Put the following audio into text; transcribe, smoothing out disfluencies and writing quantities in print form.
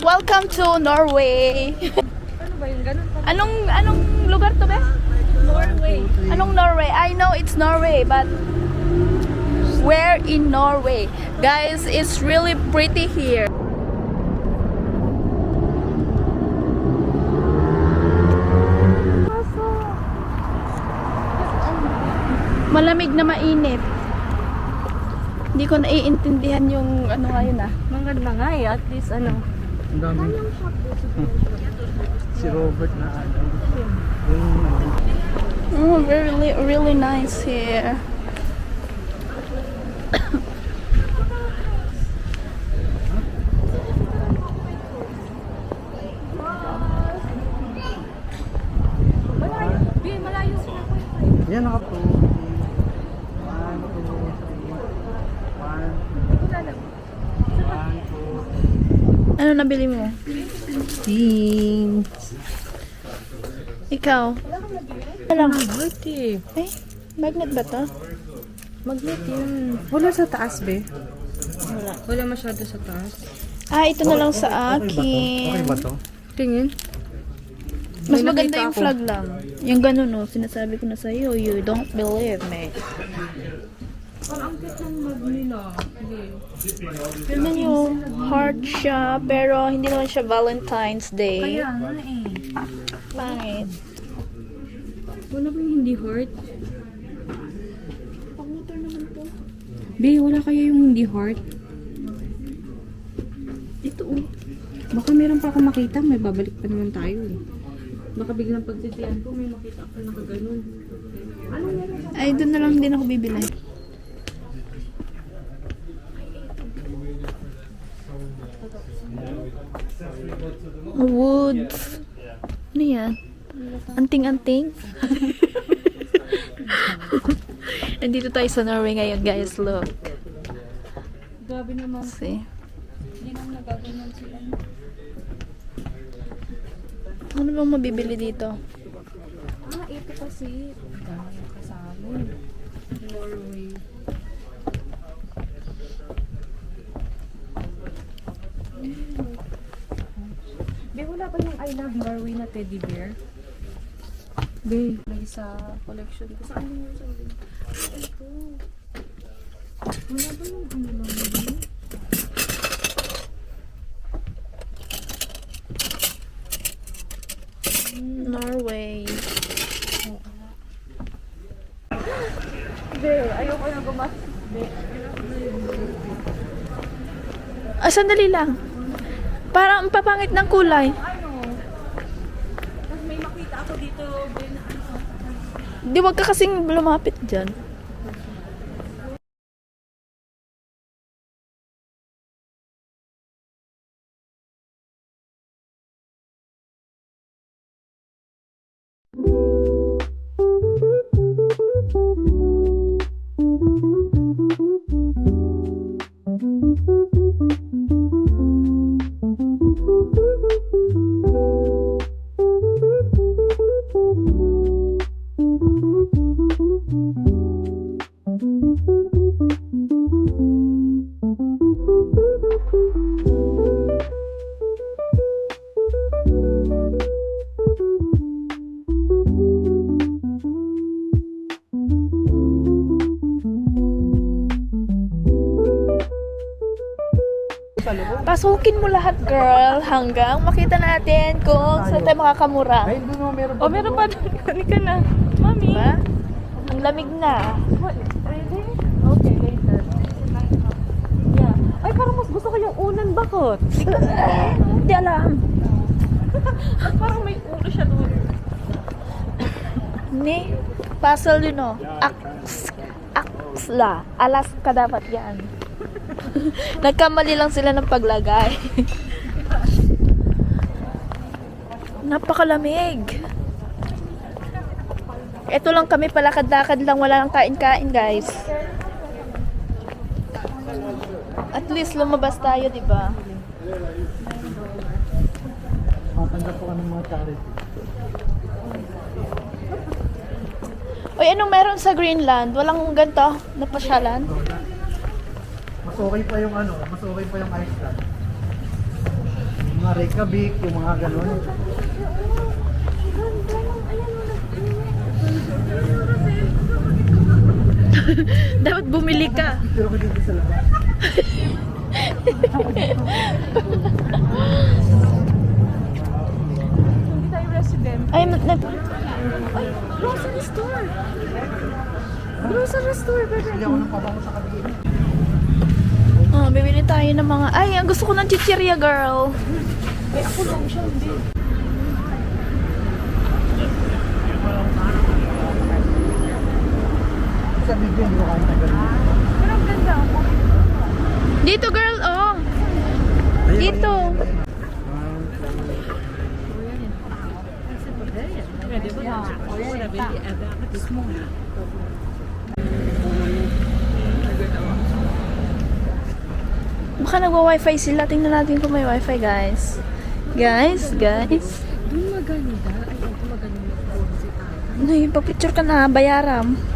Welcome to Norway. Ano ba yung ganun pa? Anong lugar to be? Norway. Anong Norway? I know it's Norway, but where in Norway? Guys, it's really pretty here. Malamig na mainit. Hindi ko naiintindihan yung ano ngayon ah. Maganda nga eh. At least ano. Ang dami. Si Robert na ano. Oh, really, really nice here. Malayo. Malayo. Yan naka 2, 3. 1, 2, 3. 1, 2. Ano nabili mo? Things. Ikaw? Walang Birthday. eh, magnet ba to? Magnet yun. Wala sa taas, be. Wala masyado sa taas. Ah, ito na lang sa Okay akin. ba to? Tingin. Mas May maganda nakita yung ako. flag lang. Yung ganun no, sinasabi ko na sa'yo, you don't believe me. Ang angkit ng mag nila. Tignan nyo, heart siya, pero hindi naman siya Valentine's Day. Kaya nga eh. Pangit. Wala ba yung hindi heart? Pang-motor naman to. Be, wala kaya yung hindi heart? Ito oh. Baka meron pa ako makita. May babalik pa naman tayo eh. Baka biglang pagtitiyan ko may makita ako na kaganon. Ano meron sa... Ay, doon na lang din ako bibili. Wood. Ano yan? Anting-anting? Nandito tayo sa Norway ngayon, guys. Look. Grabe naman. See? Hindi naman nagaganyan sila. Ano bang mabibili dito? Ah, ito kasi. Dami kasama. Norway. Be, wala ba yung I Love Norway na teddy bear? Be, may sa collection ko. Saan yung sabi? Ito. Wala ba yung ano lang yun? Norway. Be, ayoko na gumas. Be, Ah, sandali lang. Parang ang papangit ng kulay. ano? Tapos may makita ako dito, be, na ano. Di wag ka kasing lumapit dyan. Pasukin mo lahat, girl, hanggang makita natin kung saan tayo makakamura. Ay, doon no, meron pa. Oh, meron pa doon. Halika na. Mami. Diba? Ang lamig na. What? Really? Okay, later. Yeah. Ay, parang mas gusto ko yung unan bakot. Hindi alam. Parang may ulo siya doon. Ni, puzzle yun o. Aksla. Alaska dapat yan. Nagkamali lang sila ng paglagay. Napakalamig. Ito lang kami, palakad-lakad lang, wala nang kain-kain, guys. At least lumabas tayo, di ba? Matanggap po ka ng mga charity. Uy, anong meron sa Greenland? Walang ganito na pasyalan? Mas okay pa yung ano, mas okay pa yung Iceland. Yung mga Reykjavik, yung mga ganun. Dapat bumili ka. Pero ko dito sa labas. Hindi tayo resident. Ay, Ay, grocery store. Grocery store, baby. Hindi ako nang pabango sa kabila. bibili tayo ng mga... Ay, ang gusto ko ng chichirya, girl. Eh, ako lang siya, hindi. Sa video, hindi ko kaya na ganun. Pero ang ganda ako. Dito, girl, oh. Ayun, Dito. Baka nagwa-wifi sila. Tingnan natin kung may wifi, guys. Guys. Doon maganda. Ay, ito maganda yung si Tata. Ano yung picture ka na, bayaram.